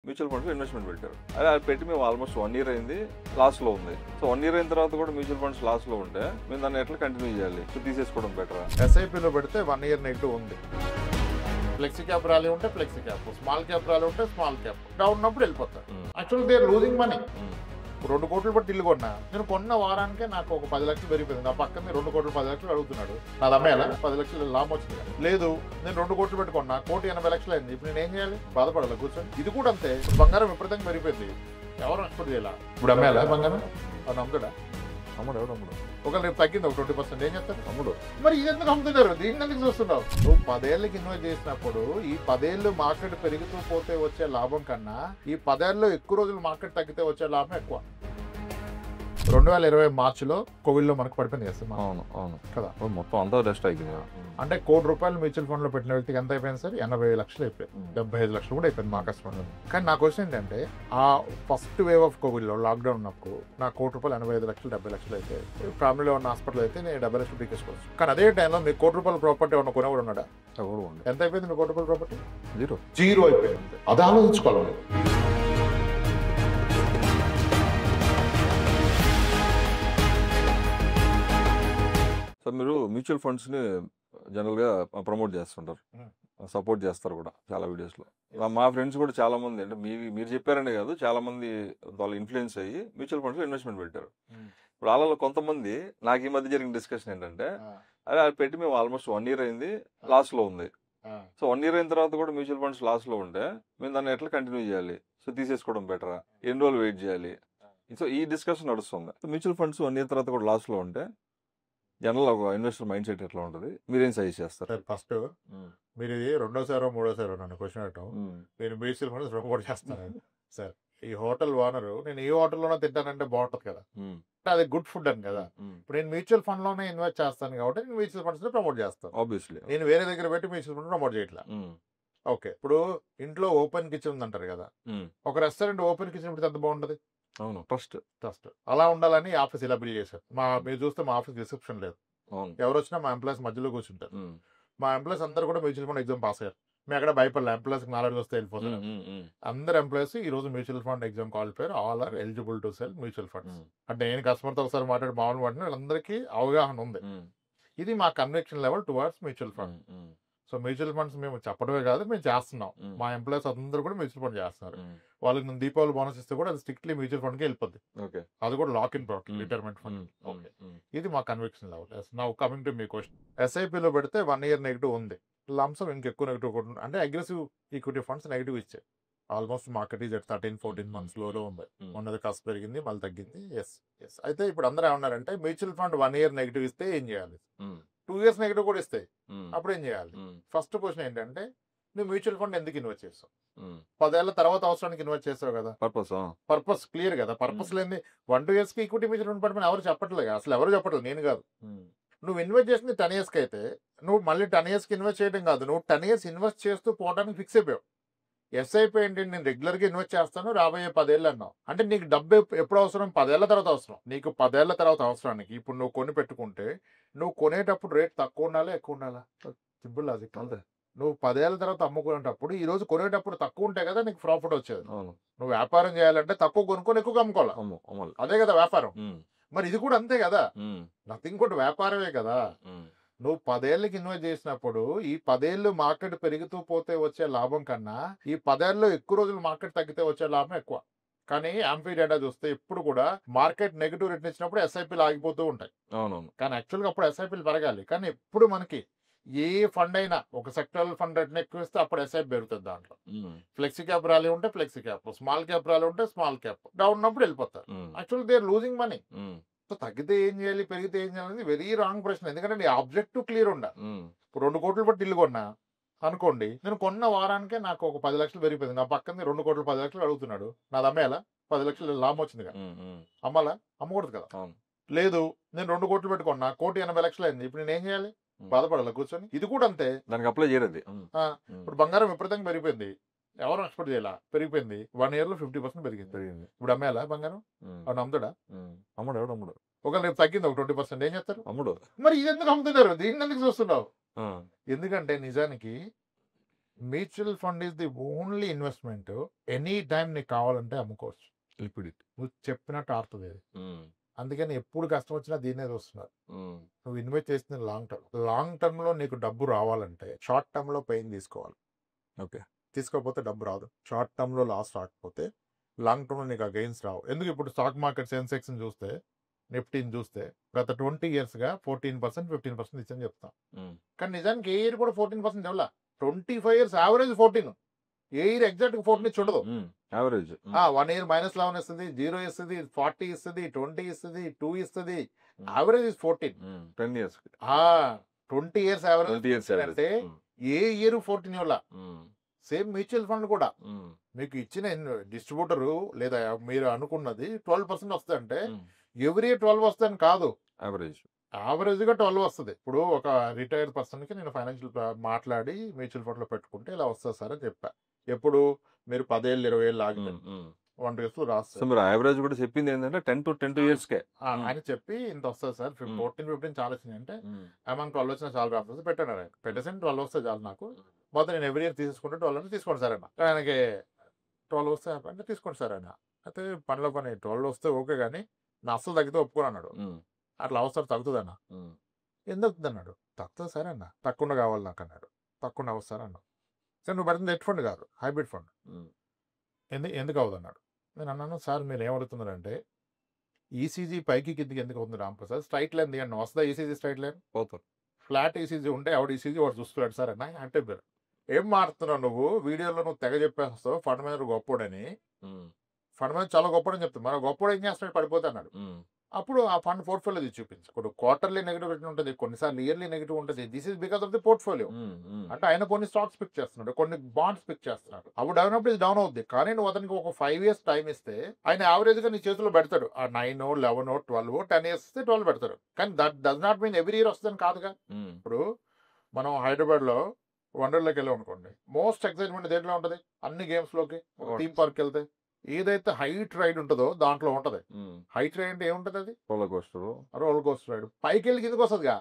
Mutual funds investment పెట్టారు. అదే అది పెట్టి మేము ఆల్మోస్ట్ 1 year అయింది, లాస్లో ఉంది. సో 1 year అయిన తర్వాత కూడా మ్యూచువల్ ఫండ్స్ లాస్లో ఉంటే మేము దాన్ని ఎట్లా కంటిన్యూ చేయాలి? సో తీసేసుకోవడం బెటరా? ఎస్ఐపిలో పెడితే 1 year నెగిటివ్ ఉంది. ఫ్లెక్సీ క్యాప్ ర్యాలీ ఉంటే flexi cap, small cap rally ఉంటే స్మాల్ క్యాప్, డౌన్ ఉన్నప్పుడు వెళ్ళిపోతారు. Actually they are losing money. 2 కోట్లు బట్టి ఇల్లు కొన్నా, నేను కొన్న వారానికే నాకు ఒక 10 లక్షలు పెరిగిపోయింది. నా పక్కన 2 కోట్లు 10 లక్షలు అడుగుతున్నాడు, నాది అమ్మేయాలా? 10 లక్షలు లాభం వచ్చింది. లేదు, నేను 2 కోట్లు పెట్టి కొన్నా, 1,80,00,000 అయింది. ఇప్పుడు నేను ఏం చేయాలి? బాధపడాలి కూర్చొని. ఇది కూడా అంతే. బంగారం విపరీతంగా పెరిగిపోయింది, ఎవరు ఎక్స్పెక్ట్ చేయాలి? ఇప్పుడు అమ్మేయాలా బంగారం? అది అమ్ముతాడా? అమ్ముడు, ఎవడు అమ్ముడు? ఒకవేళ రేపు తగ్గింది ఒక 20%, ఏం చేస్తారు? అమ్ముడు. మరి ఇది ఎందుకు అమ్ముతున్నారు? దీన్ని ఎందుకు చూస్తున్నావు? నువ్వు 10 ఏళ్ళకి ఇన్వెస్ట్ చేసినప్పుడు ఈ 10 ఏళ్ళు మార్కెట్ పెరుగుతూ పోతే వచ్చే లాభం కన్నా ఈ 10 ఏళ్ళలో ఎక్కువ రోజులు మార్కెట్ తగ్గితే వచ్చే లాభం ఎక్కువ. 2020 మార్చిలో కోవిడ్లో మనకు పడిపోయింది కదా. అవును అవును కదా, మొత్తం అంతా రెస్ట్ అయిపోయింది. అంటే ₹1,00,00,000 మ్యూచువల్ ఫండ్ లో పెట్టిన వ్యక్తికి ఎంత అయిపోయింది సార్? 80 లక్షలు అయిపోయింది, 75 లక్షలు కూడా అయిపోయింది మా కస్టమర్. కానీ నా క్వశ్చన్ ఏంటంటే, ఆ ఫస్ట్ వేవ్ ఆఫ్ కోవిడ్ లో లాక్డౌన్ ఉన్నప్పుడు నాకు ₹1,00,00,000 85 లక్షలు 70 లక్షలు అయితే, ఫ్యామిలీలో ఉన్న హాస్పిటల్ అయితే నేను 70 లక్షలు తీసుకోవచ్చు. కానీ అదే టైంలో మీకు ₹1,00,00,000 ప్రాపర్టీ ఉన్న కొనేవాడు ఉన్నాడా? ఎంత అయిపోయింది మీకు ₹1,00,00,000 ప్రాపర్టీ? జీరో అయిపోయింది. అది ఆలోచించుకోవాలి. సో మీరు మ్యూచువల్ ఫండ్స్ని జనరల్గా ప్రమోట్ చేస్తుంటారు, సపోర్ట్ చేస్తారు కూడా చాలా వీడియోస్లో. మా ఫ్రెండ్స్ కూడా చాలా మంది, అంటే మీరు చెప్పారనే కాదు, చాలా మంది వాళ్ళు ఇన్ఫ్లుయెన్స్ అయ్యి మ్యూచువల్ ఫండ్స్లో ఇన్వెస్ట్మెంట్ పెట్టారు. ఇప్పుడు వాళ్ళలో కొంతమంది, నాకు ఈ మధ్య జరిగిన డిస్కషన్ ఏంటంటే, అదే అది పెట్టి మేము ఆల్మోస్ట్ 1 year అయింది, లాస్లో ఉంది. సో 1 year అయిన తర్వాత కూడా మ్యూచువల్ ఫండ్స్ లాస్లో ఉంటే మేము దాన్ని ఎట్లా కంటిన్యూ చేయాలి? సో తీసేసుకోవడం బెటరా? ఎన్ని రోజులు వెయిట్ చేయాలి? సో ఈ డిస్కషన్ నడుస్తుంది. సో మ్యూచువల్ ఫండ్స్ 1 year తర్వాత కూడా లాస్లో ఉంటే జనరల్ ఒక ఇన్వెస్టర్ మైండ్ సెట్ ఎట్లా ఉంటుంది? మీరేం సజెస్ట్ చేస్తారు? ఫస్ట్ మీరు ఇది రెండోసారో మూడోసారో నన్ను క్వశ్చన్ అడగటం, నేను మ్యూచువల్ ఫండ్స్ ప్రమోట్ చేస్తాను సార్. ఈ హోటల్ ఓనరు, నేను ఏ హోటల్లోనో తింటానంటే బాగుంటుంది కదా, అది గుడ్ ఫుడ్ అని కదా. ఇప్పుడు నేను మ్యూచువల్ ఫండ్ లోనే ఇన్వెస్ట్ చేస్తాను కాబట్టి నేను మ్యూచువల్ ఫండ్స్ లో ప్రమోట్ చేస్తాను. ఆబ్వియస్లీ నేను వేరే దగ్గర పెట్టి మ్యూచువల్ ఫండ్ ప్రమోట్ చేయట్లా. ఓకే, ఇప్పుడు ఇంట్లో ఓపెన్ కిచెన్ ఉందంటారు కదా, ఒక రెస్టారెంట్ ఓపెన్ కిచెన్ పెడితే ఎంత బాగుంటది? అవును, ట్రస్ట్ అలా ఉండాలని ఆఫీస్ ఇలా బిల్డ్ చేశారు. మీరు చూస్తే మా ఆఫీస్ రిసెప్షన్ లేదు, ఎవరు వచ్చినా మా ఎంప్లాయీస్ మధ్యలో కూర్చుంటారు. మా ఎంప్లాయీస్ అందరూ కూడా మ్యూచువల్ ఫండ్ ఎగ్జామ్ పాస్ అయ్యారు. మేము అక్కడ భయపడలే, ఎంప్లాయీస్ నాలెడ్జ్ వస్తే వెళ్ళిపోతారు. అందరు ఎంప్లాయీస్ ఈ రోజు mutual fund exam qualifier, all are eligible to sell mutual funds. అంటే నేను కస్టమర్తో ఒకసారి మాట్లాడి మామూలు వాటిని వీళ్ళందరికీ అవగాహన ఉంది. ఇది మా conviction level towards mutual fund. So mutual funds మేము చెప్పడమే కాదు, మేము చేస్తున్నాం. మా ఎంప్లాయీస్ అందరూ కూడా మ్యూచువల్ ఫండ్ చేస్తున్నారు. వాళ్ళకి నేను దీపావళి బోనస్ ఇస్తే కూడా అది స్ట్రిక్ట్లీ మ్యూచువల్ ఫండ్కి వెళ్ళిపోద్ది. అది కూడా lock in product, retirement fund. ఇది మా conviction level. Now coming to మీ క్వశ్చన్, ఎస్ఐపిలో పెడితే 1 year నెగిటివ్ ఉంది, లంసం ఇంకెక్కువ నెగిటివ్ కూడా, అంటే అగ్రెసివ్ ఈక్విటీ ఫండ్స్ నెగిటివ్ ఇచ్చాయి. ఆల్మోస్ట్ మార్కెట్ ఈజ్ 13-14 months లోలో ఉంది. మొన్నది కాస్త పెరిగింది, మళ్ళీ తగ్గింది. ఎస్ ఎస్ అయితే ఇప్పుడు అందరూ ఏమన్నారంటే, మ్యూచువల్ ఫండ్ 1 year నెగిటివ్ ఇస్తే ఏం చేయాలి? 2 years నెగిటివ్ కూడా ఇస్తాయి, అప్పుడు ఏం చేయాలి? ఫస్ట్ క్వశ్చన్ ఏంటంటే, నువ్వు మ్యూచువల్ ఫండ్ ఎందుకు ఇన్వెస్ట్ చేస్తావు? 10 ఏళ్ల తర్వాత అవసరానికి ఇన్వెస్ట్ చేస్తావు కదా. పర్పస్ క్లియర్ కదా. పర్పస్ లేని 1-2 years కి ఈక్విటీ మ్యూచువల్ ఫండ్ పడిపోయిన ఎవరు చెప్పట్లేదు, అసలు ఎవరు చెప్పట్లేదు, నేను కాదు. నువ్వు ఇన్వెస్ట్ చేసింది 10 years కి అయితే నువ్వు మళ్ళీ 10 years కి ఇన్వెస్ట్ చేయడం కాదు, నువ్వు 10 years ఇన్వెస్ట్ చేస్తూ పోవడానికి ఫిక్స్ అయిపోయావు. ఎస్ఐపి ఏంటి? నేను రెగ్యులర్గా ఇన్వెస్ట్ చేస్తాను రాబోయే 10 ఏళ్ళు అన్నావు. అంటే నీకు డబ్బు ఎప్పుడు అవసరం? 10 ఏళ్ల తర్వాత అవసరం. నీకు 10 ఏళ్ల తర్వాత అవసరానికి ఇప్పుడు నువ్వు కొని పెట్టుకుంటే, నువ్వు కొనేటప్పుడు రేట్ తక్కువ ఉండాలా ఎక్కువ ఉండాలా? Simple logic. అంతే. నువ్వు 10 ఏళ్ల తర్వాత అమ్ముకునేటప్పుడు ఈ రోజు కొనేటప్పుడు తక్కువ ఉంటే కదా నీకు ప్రాఫిట్ వచ్చేది. నువ్వు వ్యాపారం చేయాలంటే తక్కువ కొనుక్కొని ఎక్కువ అమ్ముకోవాలి, అదే కదా వ్యాపారం. మరి ఇది కూడా అంతే కదా, నథింగ్ కూడా వ్యాపారమే కదా. నువ్వు 10 ఏళ్ళకి ఇన్వెస్ట్ చేసినప్పుడు ఈ 10 ఏళ్ళు మార్కెట్ పెరుగుతూ పోతే వచ్చే లాభం కన్నా ఈ 10 ఏళ్ళలో ఎక్కువ రోజులు మార్కెట్ తగ్గితే వచ్చే లాభం ఎక్కువ. కానీ యాంఫీ డేటా చూస్తే ఇప్పుడు కూడా మార్కెట్ నెగిటివ్ రిటర్న్ ఇచ్చినప్పుడు ఎస్ఐపీలు ఆగిపోతూ ఉంటాయి. కానీ యాక్చువల్గా అప్పుడు ఎస్ఐపీలు పెరగాలి. కానీ ఎప్పుడు మనకి ఏ ఫండ్ అయినా ఒక సెక్టరల్ ఫండ్ రిటర్న్ ఎక్కువ ఇస్తే అప్పుడు ఎస్ఐపీ పెరుగుతుంది. దాంట్లో ఫ్లెక్సీ క్యాప్ ర్యాలీ ఉంటే flexi cap, small cap rally ఉంటే స్మాల్ క్యాప్, డౌన్ ఉన్నప్పుడు వెళ్ళిపోతారు. Actually they are losing money. So తగ్గితే ఏం చేయాలి, పెరిగితే ఏం చేయాలి, వెరీ రాంగ్ ప్రశ్న. ఎందుకంటే నీ ఆబ్జెక్టివ్ క్లియర్ ఉండాలి. ఇప్పుడు 2 కోట్లు బట్టి ఇల్లు కొన్నా అనుకోండి, నేను కొన్న వారానికే నాకు ఒక 10 లక్షలు పెరిగిపోయింది. నా పక్కన 2 కోట్లు 10 లక్షలు అడుగుతున్నాడు, నాది అమ్మేయాలా? 10 లక్షలు లాభం వచ్చింది కదా, అమ్మాలా? అమ్మకూడదు కదా. లేదు, నేను 2 కోట్లు పెట్టుకున్నా, 1,80,00,000 అయింది. ఇప్పుడు నేను ఏం చేయాలి? బాధపడాలి కూర్చొని. ఇది కూడా అంతే, దానికి అప్లై చేయలేదు. ఇప్పుడు బంగారం విపరీతంగా పెరిగిపోయింది, ఎవరు ఎక్స్పెక్ట్ చేయాల? పెరిగిపోయింది. 1 year లో 50% పెరిగింది. ఇప్పుడు అమ్మేయాలా బంగారం? అవును, అమ్ముతాడా? అమ్ముడు, ఎవడు అమ్ముడు? ఒకవేళ రేపు తగ్గింది ఒక 20%, ఏం చేస్తారు? అమ్ముడు. మరి ఇది ఎందుకు అమ్ముతున్నారు? దీన్ని ఎందుకు చూస్తున్నావు? ఎందుకంటే నిజానికి mutual fund is the only investment any time నీకు కావాలంటే అమ్ముకోవచ్చు. లిక్విడిటీ. నువ్వు చెప్పినట్టు ఆడుతుంది ఇది. అందుకని ఎప్పుడు కష్టం వచ్చినా దీన్నే చూస్తున్నారు. నువ్వు ఇన్వెస్ట్ చేస్తుంది లాంగ్ టర్మ్ లో నీకు డబ్బు రావాలంటే షార్ట్ టర్మ్ లో పెయిన్ తీసుకోవాలి. ఓకే. తీసుకోకపోతే డబ్బు రాదు. షార్ట్ టర్మ్ లో లాస్ రాకపోతే లాంగ్ టర్మ్ లో నీకు ఆ గెయిన్స్ రావు. ఎందుకు ఇప్పుడు స్టాక్ మార్కెట్ సెన్సెక్స్ చూస్తే నిఫ్టీని చూస్తే గత 20 years గా 14% 15% ఇచ్చని చెప్తాం. కానీ నిజానికి ఏ ఇయర్ కూడా 14% ఇవ్వాల. 25 years యావరేజ్ 14. ఏ ఇయర్ ఎగ్జాక్ట్ 14 చూడదు. యావరేజ్ 1 year -11 ఇస్తుంది, 0 ఇస్తుంది, 40 ఇస్తుంది, 20 ఇస్తుంది, 2 ఇస్తుంది. Average is 14. 10 years 20 years average అంటే ఏ ఇయర్ 14 ఇవ్వాల. సేమ్ మ్యూచువల్ ఫండ్ కూడా మీకు ఇచ్చిన డిస్ట్రిబ్యూటరు లేదా మీరు అనుకున్నది 12% వస్తుంది అంటే ఎవ్రీ 12 వస్తుంది కాదు, యావరేజ్ గా 12 వస్తుంది. ఇప్పుడు ఒక రిటైర్డ్ పర్సన్ కి నేను ఫైనాన్షియల్ మాట్లాడి మ్యూచువల్ ఫండ్ లో పెట్టుకుంటే ఇలా వస్తుంది సార్ అని చెప్పా. ఎప్పుడు మీరు 10 ఏళ్ళు 20 ఏళ్ళు ఆగితే 1 years లో రాస్తారు. యావరేజ్ కూడా చెప్పింది ఏంటంటే 10 to 12 years అని చెప్పి ఇంత వస్తుంది సార్. 14-15 చాలా వచ్చింది అంటే అమౌంట్ 12 వచ్చినా చాలా రాస్తుంది పెట్టాను. ఆయన పెట్టేసి 12 వస్తే చాలు నాకు, మొత్తం నేను ఎవ్రీ ఇయర్ తీసుకుంటే 12 అంటే తీసుకోండి సార్ అన్న. ఆయనకి 12 వస్తే అంటే తీసుకోండి సార్ అన్న. అయితే పనిలో పని 12 వస్తే ఓకే, కానీ నా అస్సలు తగ్గితే ఒప్పుకోను అన్నాడు. అట్లా అవసరం తగ్గుతుంది అన్న. ఎందుకు అన్నాడు. తగ్గుతుంది సరే అన్న, తక్కువ కావాలి నాకు అన్నాడు. తక్కువ అవసరం అన్నాడు. సరే నువ్వు పడుతుంది డెట్ ఫండ్ కాదు, హైబ్రిడ్ ఫండ్. ఎందుకు అవ్వదు అన్నాడు. నేను అన్నాను సార్ మీరు ఏమడుగుతున్నారంటే ఈసీజీ పైకి కిందికి ఎందుకు అవుతుంది రాంప్రసాద్, స్ట్రైట్ లైన్ దిగండి. వస్తుందా ECG straight line? Flat ECG ఉంటే ఎవడు ఈసీజీ వాడు చూస్తున్నాడు సార్ అన్న. అంటే ఏం మారుతున్నావు నువ్వు, వీడియోలో నువ్వు తెగ చెప్పేస్తావు ఫండ్ మేనేజర్ గొప్పోడని. ఫండ్ మేనేజర్ చాలా గొప్పడని చెప్తాను, మన గొప్పడు ఏం చేస్తున్నాడు పడిపోతే అన్నాడు. అప్పుడు ఆ ఫండ్ పోర్ట్ఫోలియో చూపించు. ఇప్పుడు క్వార్టర్లీ నెగిటివ్ ఉంటుంది, కొన్నిసార్లు ఇయర్లీ నెగిటివ్ ఉంటుంది. This is because of the portfolio. అంటే ఆయన కొన్ని స్టాక్స్ పిక్ చేస్తున్నాడు, కొన్ని బాండ్స్ పిక్ చేస్తున్నాడు. అప్పుడు డౌన్ అప్పుడు ఇది డౌన్ అవుద్ది. కానీ నువ్వు అతనికి ఒక 5 years టైం ఇస్తే ఆయన యావరేజ్ గా నీ చేతిలో పెడతాడు. ఆ 9, 11, 12, 10 years ఇస్తే 12 పెడతాడు. కానీ that does not mean every year వస్తుందని కాదుగా. ఇప్పుడు మనం హైదరాబాద్ లో వండర్లోకి వెళ్ళాం అనుకోండి, మోస్ట్ ఎక్సైట్మెంట్ దేంట్లో ఉంటది? అన్ని గేమ్స్ లోకి థీమ్ పార్క్ వెళ్తే ఏదైతే హైట్ రైడ్ ఉంటుందో దాంట్లో ఉంటది. హైట్ రైడ్ అంటే ఏముంటది? అది రోలర్ కోస్టర్ రైడ్. పైకి వెళ్ళి కిందకి వస్తుందిగా.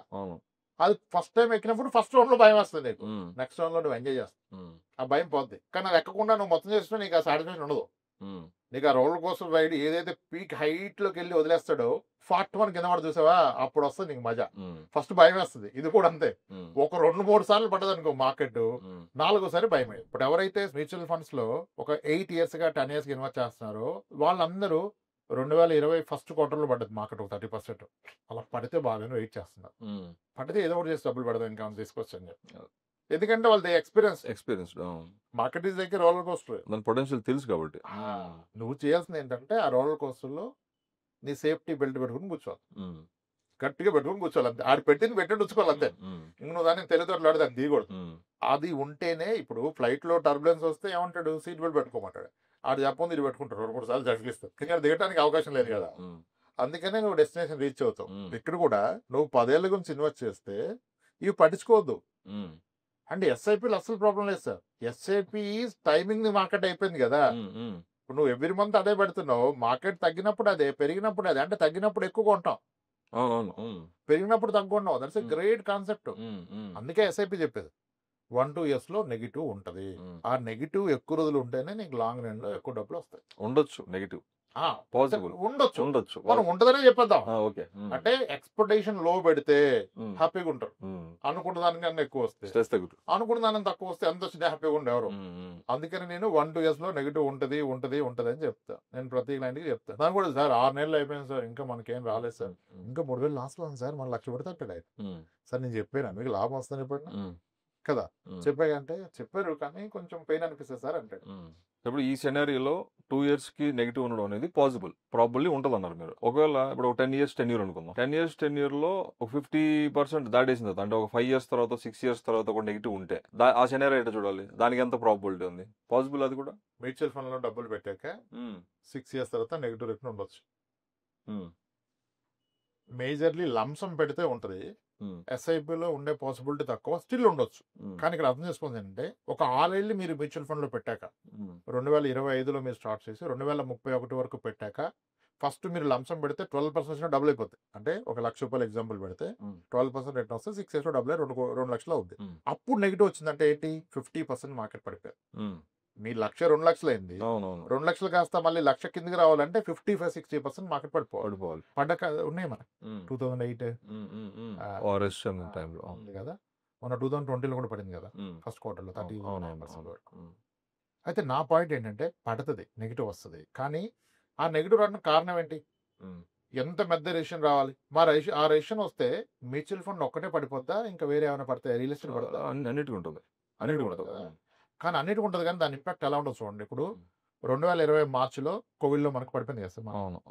అది ఫస్ట్ టైం ఎక్కినప్పుడు ఫస్ట్ రౌండ్ లో భయం వస్తుంది నీకు, నెక్స్ట్ రౌండ్ లో నువ్వు ఎంజాయ్ చేస్తావు, ఆ భయం పోద్ది. కానీ అది ఎక్కకుండా నువ్వు మొత్తం చేస్తున్నా నీకు ఆ సాటిస్ఫాక్షన్ ఉండదు. నీకు ఆ రోలర్ కోస్టర్ రైడ్ ఏదైతే పీక్ హైట్ లోకి వెళ్ళి వదిలేస్తాడో 41 కింద పడి చూసావా, అప్పుడు వస్తుంది నీకు మజా. ఫస్ట్ భయం వేస్తుంది. ఇది కూడా అంతే. ఒక 2-3 సార్లు పడ్డది అనుకో మార్కెట్, 4వసారి భయం. ఇప్పుడు ఎవరైతే మ్యూచువల్ ఫండ్స్ లో ఒక 8 years గా 10 years గా ఇన్వెస్ట్ చేస్తున్నారో వాళ్ళందరూ 2020 ఫస్ట్ క్వార్టర్ లో పడ్డది మార్కెట్ ఒక 30%. అలా పడితే బాగా వెయిట్ చేస్తున్నారు. పడితే ఏదో ఒకటి చేసి డబ్బులు పెడదాం ఇంకా తీసుకొచ్చి అని చెప్పి. ఎందుకంటే వాళ్ళది experience. Market is like roller coaster, దాని పొటెన్షియల్ తెలుసు కాబట్టి. నువ్వు చేయాల్సింది ఏంటంటే ఆ రోలర్ కోస్టర్ లో నీ సేఫ్టీ బెల్ట్ పెట్టుకుని కూర్చోవాలి, గట్టిగా పెట్టుకుని కూర్చోవాలి అంతే. ఆడు పెట్టింది పెట్టి ఉంచుకోవాలి అంతే. ఇంక నువ్వు దాన్ని తెలియదు దాన్ని దిగకూడదు. అది ఉంటేనే ఇప్పుడు ఫ్లైట్ లో టర్బులెన్స్ వస్తే ఏమంటాడు, సీట్ బెల్ట్ పెట్టుకోమంటాడు. ఆడు చెప్పంది ఇది పెట్టుకుంటారు, 2-3 సార్లు జరిగిస్తాడు. ఇంకా దిగడానికి అవకాశం లేదు కదా. అందుకనే నువ్వు డెస్టినేషన్ రీచ్ అవుతావు. ఇక్కడ కూడా నువ్వు 10 ఏళ్ల గురించి ఇన్వెస్ట్ చేస్తే ఇవి పట్టించుకోవద్దు. అంటే ఎస్ఐపీలు అసలు ప్రాబ్లం లేదు సార్. ఎస్ఐపి టైమింగ్ మార్కెట్ అయిపోయింది కదా. ఇప్పుడు నువ్వు ఎవ్రీ మంత్ అదే పెడుతున్నావు. మార్కెట్ తగ్గినప్పుడు అదే, పెరిగినప్పుడు అదే. అంటే తగ్గినప్పుడు ఎక్కువ కొంటాం, పెరిగినప్పుడు తగ్గుకుంటాం. That's a great concept. అందుకే ఎస్ఐపి చెప్పేది 1-2 years లో నెగిటివ్ ఉంటది. ఆ నెగిటివ్ ఎక్కువ రోజులు ఉంటేనే నీకు లాంగ్ రన్ లో ఎక్కువ డబ్బులు వస్తాయి. ఉండొచ్చు నెగిటివ్, ఉండొచ్చు. మనం ఉంటదనే చెప్పేద్దాం. అంటే ఎక్స్పెక్టేషన్ లో పెడితే హ్యాపీగా ఉంటారు. అనుకున్న దానికన్నా ఎక్కువ వస్తే, అనుకున్న దాని తక్కువ వస్తే ఎంత వచ్చినా హ్యాపీగా ఉండేవారు. అందుకని నేను 1-2 years లో నెగిటివ్ ఉంటది అని చెప్తా. నేను ప్రతి క్లయింట్ కి చెప్తాను. దాని కూడా సార్ 6 నెలలు అయిపోయింది సార్, ఇంకా మనకేం రాలేదు సార్, ఇంకా 3,000 లాస్ట్ లో ఉంది సార్, మన 1,00,000 పెడితే అట్టాడు సార్. నేను చెప్పాను మీకు లాభం వస్తుంది ఎప్పుడైనా కదా, చెప్పాకంటే చెప్పారు కానీ కొంచెం పెయిన్ అనిపిస్తుంది సార్ అంటే. ఇప్పుడు ఈ సెనారియోలో 2 years కి నెగిటివ్ ఉండడం అనేది ప్రాబబ్లీ ఉంటుంది అన్నారు మీరు. ఒకవేళ ఇప్పుడు ఒక 10 years టెన్యూర్ అనుకుందాం. 10 years టెన్యూర్లో ఒక 50% దాటేసిన తర్వాత, అంటే ఒక 5 years తర్వాత 6 years తర్వాత ఒక నెగిటివ్ ఉంటే ఆ సెనారియో ఎట్లా చూడాలి? దానికి ఎంత ప్రాబిలిటీ ఉంది? పాసిబుల్ అది కూడా? మ్యూచువల్ ఫండ్ లో డబ్బులు పెట్టాక 6 years తర్వాత నెగిటివ్ రేట్ ఉండొచ్చు. మేజర్లీ లంసం పెడితే ఉంటది. ఎస్ఐపిలో ఉండే పాసిబిలిటీ తక్కువ, స్టిల్ ఉండొచ్చు. కానీ ఇక్కడ అర్థం చేసుకోండి ఏంటంటే, ఒక 6 ఏళ్ళు మీరు మ్యూచువల్ ఫండ్ లో పెట్టాక, 2025లో మీరు స్టార్ట్ చేసి 2031 వరకు పెట్టాక ఫస్ట్ మీరు లంసం పెడితే 12% డబుల్ అయిపోతుంది. అంటే ఒక ₹1,00,000 ఎగ్జాంపుల్ పెడితే 12% రిటర్న్ వస్తే 6 ఇయర్స్ డబుల్ అయ్యి 2 లక్షలు అవుద్ది. అప్పుడు నెగిటివ్ వచ్చిందంటే ఏంటి 50% మార్కెట్ పడిపోయింది. మీ 1,00,000 2,00,000 అయింది. 2,00,000 కాస్త మళ్ళీ 1,00,000 కిందకి రావాలంటే 55-60% మార్కెట్ పడిపోవాలి. పడ్డాక ఉన్నాయి మనకి 2008 ఉంది కదా, మన 2020లో కూడా పడింది కదా ఫస్ట్ క్వార్టర్లో 30%. అయితే నా పాయింట్ ఏంటంటే పడుతుంది, నెగిటివ్ వస్తుంది, కానీ ఆ నెగిటివ్ రావడానికి కారణం ఏంటి? ఎంత పెద్ద రేషన్ రావాలి? ఆ రేషన్ వస్తే మ్యూచువల్ ఫండ్ ఒక్కటే పడిపోద్దా, ఇంకా వేరే ఏమైనా పడతాయి? రియల్ ఎస్టేట్ పడుతుందా? అన్నిటికీ ఉంటుంది. కానీ అన్నిటికీ ఉంటుంది, కానీ దాని ఇంపాక్ట్ ఎలా ఉంటుంది చూడండి. ఇప్పుడు 2020 మార్చిలో కోవిడ్లో మనకు పడిపోయింది కదా సార్.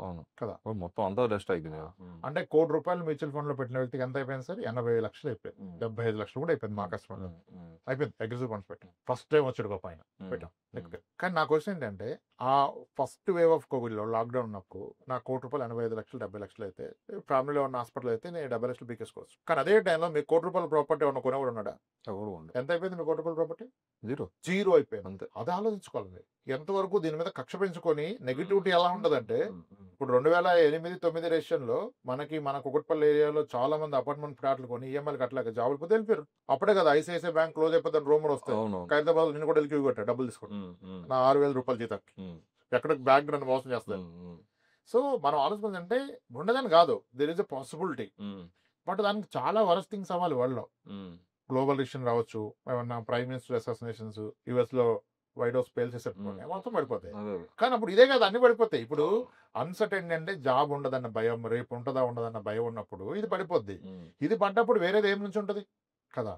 అవును కదా, మొత్తం అంతా రెస్ట్ అయిపోయింది. అంటే ₹1,00,00,000 మ్యూచువల్ ఫండ్ లో పెట్టిన వ్యక్తికి ఎంత అయిపోయింది సార్? 80 లక్షలు అయిపోయింది. 75 లక్షలు కూడా అయిపోయింది మా కస్టమర్. అయిపోయింది. అగ్రెసివ్ ఫండ్స్ పెట్టాం. ఫస్ట్ టైం వచ్చాడు గొప్ప ఆయన పెట్టాం. కానీ నా క్వశ్చన్ ఏంటంటే, ఆ ఫస్ట్ వేవ్ ఆఫ్ కోవిడ్ లో లాక్డౌన్ ఉన్నప్పుడు నా ₹1,00,00,000 85 లక్షలు 70 లక్షలు అయితే, ఫ్యామిలీలో ఉన్న హాస్పిటల్ అయితే నేను 70 లక్షలు పీకేసుకోవచ్చు. కానీ అదే టైంలో మీకు ₹1,00,00,000 ప్రాపర్టీ ఉన్న కొనేవాడు ఉన్నాడా? ఎంత అయిపోయింది మీ ₹1,00,00,000 ప్రాపర్టీ? జీరో అయిపోయింది. అంతే. అది ఆలోచించుకోవాలి. ఎంతవరకు దీని మీద కక్ష పెంచుకొని నెగిటివిటీ ఎలా ఉండదంటే, ఇప్పుడు 2008-9 రేషన్లో మన కుకట్పల్లి ఏరియాలో చాలా మంది అపార్ట్మెంట్ ఫ్లాట్లు కొని ఈఎంఐలు కట్టలేక జాబులు పోతే వెళ్ళిపోయారు. అప్పుడే కదా ఐసిఐసిఐ బ్యాంక్ క్లోజ్ అయిపోతుంది రూమర్ వస్తాయి. హైదరాబాద్ నేను కూడా వెళ్ళి కొట్టా డబ్బులు తీసుకుంటా నా ₹6,000 జీతానికి. ఎక్కడికి బ్యాంక్ నన్ను మోసం చేస్తారు. సో మనం ఆలోచించాలంటే ఉండదని కాదు, there is a possibility. But దానికి చాలా వరస్ట్ థింగ్స్ అవ్వాలి వరల్డ్ లో. గ్లోబల్ రిషన్ రావచ్చు, ఏమన్నా ప్రైమ్ మినిస్టర్ అసాసినేషన్స్, యుఎస్ లో వైట్ హౌస్ పేల్ చేసేట్టుకోండి, మొత్తం పడిపోతాయి. కానీ అప్పుడు ఇదే కదా అన్ని పడిపోతాయి. ఇప్పుడు అన్సర్టెన్ అంటే జాబ్ ఉండదన్న భయం, రేపు ఉంటుందా ఉండదన్న భయం ఉన్నప్పుడు ఇది పడిపోద్ది. ఇది పడ్డప్పుడు వేరేది ఏం నుంచి ఉంటుంది కదా.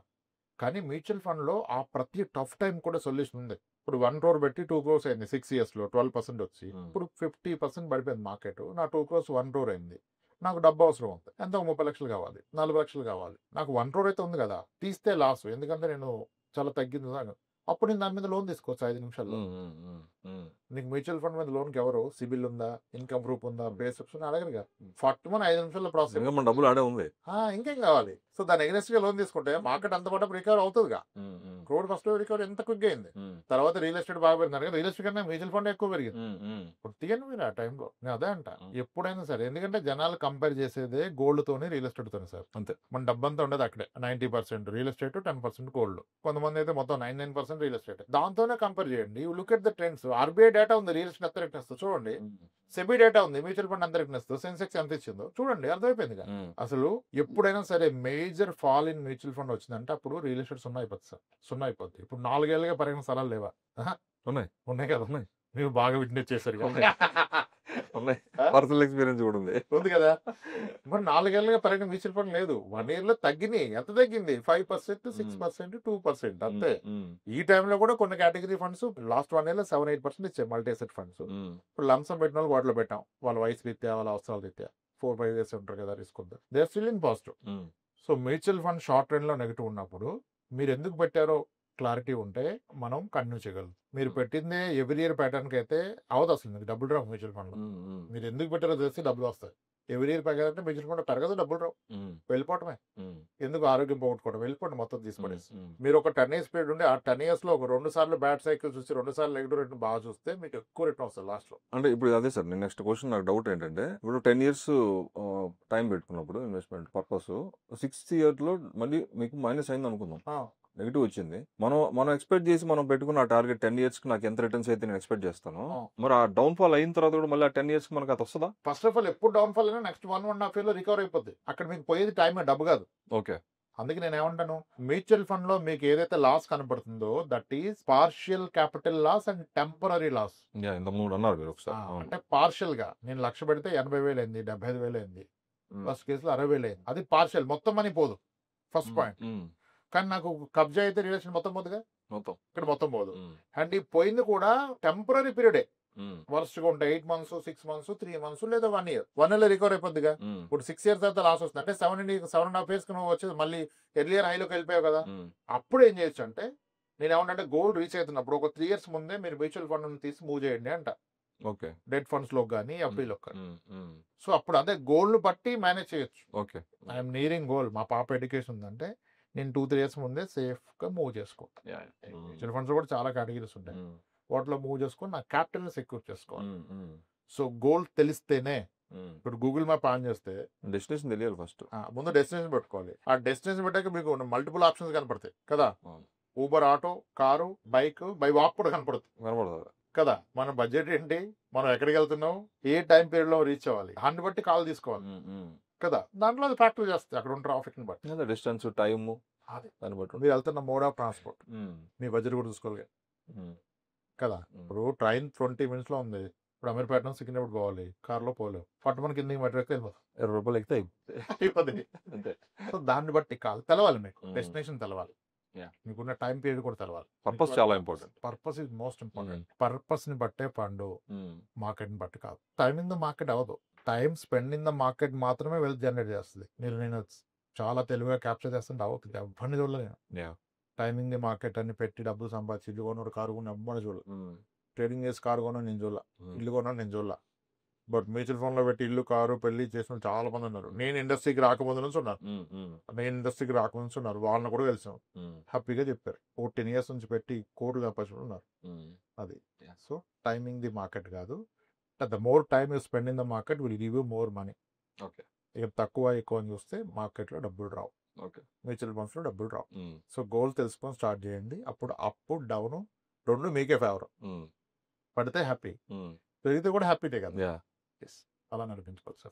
కానీ మ్యూచువల్ ఫండ్ లో ఆ ప్రతి టఫ్ టైం కూడా సొల్యూషన్ ఉంది. ఇప్పుడు 1 crore పెట్టి 2 crores అయింది 6 years లో 12% వచ్చి. ఇప్పుడు 50% పడిపోయింది మార్కెట్. నా 2 crores 1 crore అయింది. నాకు డబ్బు అవసరం ఉంది. ఎంత 30 లక్షలు కావాలి, 40 లక్షలు కావాలి. నాకు 1 crore అయితే ఉంది కదా, తీస్తే లాస్. ఎందుకంటే నేను చాలా తగ్గింది. అప్పుడు నేను దాని మీద లోన్ తీసుకోవచ్చు 5 నిమిషాల్లో. నీకు మ్యూచువల్ ఫండ్ మీద లోన్కి ఎవరు సిబిల్ ఉందా, ఇన్కమ్ ప్రూఫ్ ఉందా, బేసిక్స్ అడగరుగా. 5 నిమిషాల్లో ప్రాసెస్. డబ్బులు ఆడే ఉంది, ఇంకేం కావాలి? సో దాని ఎగ్నెస్ట్ గా లోన్ తీసుకుంటే మార్కెట్ అంత పడ్డ రికవర్ అవుతుందిగా. క్రోడ్ ఫస్ట్ రికవర్ ఎంత క్విక్ అయింది. తర్వాత రియల్ ఎస్టేట్ బాగా పెరిగినారు కదా, రియల్ ఎస్టేట్ కన్నా మ్యూచువల్ ఫండ్ ఎక్కువ పెరిగింది. ఇప్పుడు తీయండి మీరు ఆ టైంలో. నేను అదే అంట, ఎప్పుడైనా సరే. ఎందుకంటే జనాలు కంపేర్ చేసేదే గోల్డ్ తోని రియల్ ఎస్టేట్ తోని సార్. అంతే. మన డబ్బంతా ఉండదు అక్కడే. 90% రియల్ ఎస్టేట్, 10% గోల్డ్. కొంతమంది అయితే మొత్తం 99% రియల్ ఎస్టేట్. దాంతోనే కంపేర్ చేయండి. Look at the trends. RBI data ఉంది, రియల్ ఎస్టేట్ ఎంత రేట్ ఇస్తుంది చూడండి. సెబీ డేటా ఉంది, మ్యూచువల్ ఫండ్ ఎంత రేట్ ఇస్తుంది, సెన్సెక్స్ ఎంత ఇచ్చిందో చూడండి, అర్థమైపోయింది. అసలు ఎప్పుడైనా సరే major fall in mutual fund వచ్చిందంటే అప్పుడు రియల్ ఎస్టేట్ సున్నా అయిపోతుంది సార్. సున్నా అయిపోతుంది. ఇప్పుడు 4 ఏళ్ళుగా పెరిగిన స్థలాలు లేవా? ఉన్నాయి కదా, ఉన్నాయి. మీరు బాగా విట్నెస్ చేశారు పర్సనల్ ఎక్స్పీరియన్స్ కూడా ఉంది కదా. మరి 4 ఏళ్ళుగా పెరిగిన మ్యూచువల్ ఫండ్ లేదు. 1 year లో తగ్గినాయి. ఎంత తగ్గింది? 5%, 6%, 2% అంతే. ఈ టైంలో కూడా కొన్ని కేటగిరీ ఫండ్స్ లాస్ట్ 1 year లో 7-8% ఇచ్చాయి. Multi asset funds. ఇప్పుడు లంసం పెట్టిన వాళ్ళు వాటిలో పెట్టాం. వాళ్ళ వయసు రీత్యా, వాళ్ళ అవసరాల రీత్యా 4-5 years ఉంటారు కదా, రిస్క్ ఉంది. They are still in positive. So mutual fund short trend లో నెగిటివ్ ఉన్నప్పుడు మీరు ఎందుకు పెట్టారో క్లారిటీ ఉంటే మనం కంటిన్యూ చేయగలం. మీరు పెట్టిందే ఎవ్రీ ఇయర్ ప్యాటర్న్కి అయితే అవదు. అసలు మీకు డబ్బులు రావు మ్యూచువల్ ఫండ్ లో. మీరు ఎందుకు పెట్టారో తెలిసి డబ్బులు వస్తాయి. ఎవ్రీ ఇయర్ పెరగాలంటే మ్యూచువల్ ఫండ్ పెరగదు, డబ్బులు రావు, వెళ్ళిపోవటమే. ఎందుకు ఆరోగ్యం పోగొట్టుకోవడం, వెళ్ళిపోవడం మొత్తం తీసుకునేసి. మీరు ఒక 10 years పీరియడ్ ఉండి ఆ 10 years లో ఒక 2 సార్లు బ్యాడ్ సైకిల్ చూసి 2 సార్లు నెగిటివ్ రేట్ బాగా చూస్తే మీకు ఎక్కువ రిటర్న్ వస్తుంది లాస్ట్ లో. అంటే ఇప్పుడు అదే సార్, నేను నెక్స్ట్ క్వశ్చన్, నాకు డౌట్ ఏంటంటే, ఇప్పుడు 10 years టైం పెట్టుకున్నప్పుడు ఇన్వెస్ట్మెంట్ పర్పస్ 6th year లో మళ్ళీ మీకు మైనస్ అయింది అనుకుందాం, నెగిటివ్ వచ్చింది. మనం ఎక్స్పెక్ట్ చేసి మనం పెట్టుకున్న ఆ టార్గెట్ 10 years కి నాకు ఎంత రిటర్న్స్ అయితే నేను ఎక్స్పెక్ట్ చేస్తాను. మరి ఆ డౌన్ ఫాల్ అయిన తర్వాత కూడా మళ్ళీ ఆ 10 years కి మనకు అది వస్తుందా? ఫస్ట్ ఆఫ్ ఆల్ ఎప్పుడు డౌన్ ఫాల్ అయినా నెక్స్ట్ 1.5 year లో రికవర్ అయిపోద్ది. అక్కడ మీకు పోయేది టైం, డబ్బు కాదు. ఓకే. అందుకే నేను ఏమంటాను, మ్యూచువల్ ఫండ్ లో మీకు ఏదైతే లాస్ కనబడుతుందో that is partial capital loss and temporary loss. అంటే పార్షియల్ గా నేను 1,00,000 పెడితే 80,000 అయింది, 75,000 అయింది, ఫస్ట్ కేసులో 60,000 అయింది. అది పార్షియల్, మొత్తం మనీ పోదు. First point. కానీ నాకు కబ్జా అయితే రిలేషన్ మొత్తం పోదుగా, ఇక్కడ మొత్తం పోదు. అండ్ ఈ పోయింది కూడా టెంపరీ పీరియడే. వరుసగా ఉంటాయి 8 months, 6 months, 3 months లేదా 1 year. 1 year లో రికవర్ అయిపోద్దిగా. ఇప్పుడు 6 years తర్వాత లాస్ వస్తుంది అంటే 7.5 years నువ్వు వచ్చేది మళ్ళీ ఎర్లియర్ హైలోకి వెళ్ళిపోయావు కదా. అప్పుడు ఏం చేయొచ్చు అంటే, నేను ఏమంటే గోల్డ్ రీచ్ అవుతున్నప్పుడు ఒక 3 years ముందే మీరు మ్యూచువల్ ఫండ్ తీసి మూవ్ చేయండి అంట. ఓకే. డెట్ ఫండ్స్ లో కానీ ఎఫ్డీలో కానీ. సో అప్పుడు అదే గోల్డ్ బట్టి మేనేజ్ చేయొచ్చు. ఓకే. ఐఎమ్ నీరింగ్ గోల్డ్. మా పాప ఎడ్యుకేషన్ ఉందంటే నేను 2-3 years ముందే సేఫ్ గా మూవ్ చేసుకో. మ్యూచువల్ ఫండ్స్ కూడా చాలా కేటగిరీస్ ఉంటాయి. వాటిలో మూవ్ చేసుకొని నా క్యాపిటల్ సెక్యూర్ చేసుకోవాలి. సో గోల్ తెలిస్తేనే ఇప్పుడు గూగుల్ మ్యాప్ ఆన్ చేస్తే డెస్టినేషన్ తెలియాలి ఫస్ట్. ముందు డెస్టినేషన్ పెట్టుకోవాలి. ఆ డెస్టినేషన్ పెట్టాక మీకు మల్టిపుల్ ఆప్షన్స్ కనపడతాయి కదా. అవును. Uber auto, car, bike, by walk కూడా కనపడుతుంది కనపడుతుంది కదా. మన బడ్జెట్ ఏంటి, మనం ఎక్కడికి వెళ్తున్నాం, ఏ టైం పీరియడ్ లో రీచ్ అవ్వాలి, దాన్ని బట్టి కాల్ తీసుకోవాలి కదా. దాంట్లో అది ఫ్యాక్టర్ చేస్తుంది అక్కడ ఉన్న ట్రాఫిక్ ని బట్టి, డిస్టెన్స్, టైమ్, అది దాన్ని బట్టి మీరు వెళ్తున్న mode of transport, me budget కూడా చూసుకోవాలి కదా. ఇప్పుడు ట్రైన్ 20 minutes లో ఉంది, ఇప్పుడు అమీర్పేట నుంచి సికింద్రాబాద్ పోవాలి, కార్లో పోలేవు, పట్టుమని కిందకి మెట్రో ఎక్కి వెళ్ళిపోతాం, 20 రూపాయలు ఎక్కితే అయిపోతుంది. అంతే. సో దాన్ని బట్టి కాల్ తెలవాలి, మీకు డెస్టినేషన్ తెలవాలి, Yeah. మీకున్న టైం పీరియడ్ కూడా తెలవాలి. పర్పస్ చాలా important. Purpose is most important. Purpose ని బట్టే పండు, మార్కెట్ ని బట్టి కాదు. టైం ఇన్ ద మార్కెట్ అవ్వదు, time spend in the market మాత్రమే వెల్త్ జనరేట్ చేస్తుంది. నేను చాలా తెలివిగా క్యాప్చర్ చేస్తుంటే అవుతుంది, అవ్వని చూడలేదు నేను. టైమింగ్ ది మార్కెట్ అని పెట్టి డబ్బులు సంపాదించి ఇల్లు కొన్నాడు, కారు కొన్నా, అమ్మని చూడాలి. ట్రేడింగ్ చేసి కారు కొన్నా నేను చూడాల, ఇల్లు కొన్నా నేను చూడాల. బట్ మ్యూచువల్ ఫండ్ లో పెట్టి ఇల్లు, కారు, పెళ్లి చేసిన చాలా మంది ఉన్నారు. నేను ఇండస్ట్రీకి రాకముందు నుంచి ఉన్నారు, వాళ్ళని కూడా కలిసాం, హ్యాపీగా చెప్పారు. 14 years నుంచి పెట్టి కోట్లు సంపాదించిన ఉన్నారు. అది సో టైమింగ్ ది మార్కెట్ కాదు, the more time you spend in the market will give you more money. ఇక తక్కువ ఎక్కువ అని చూస్తే మార్కెట్ లో డబ్బులు రావు, మ్యూచువల్ ఫండ్స్ లో డబ్బులు రావు. సో గోల్ తెలుసుకొని స్టార్ట్ చేయండి, అప్పుడు అప్ డౌన్ రెండు మీకే ఫేవర్. పడితే హ్యాపీ, పెరిగితే కూడా హ్యాపీనే కదా. అలా నడిపించుకోవచ్చు.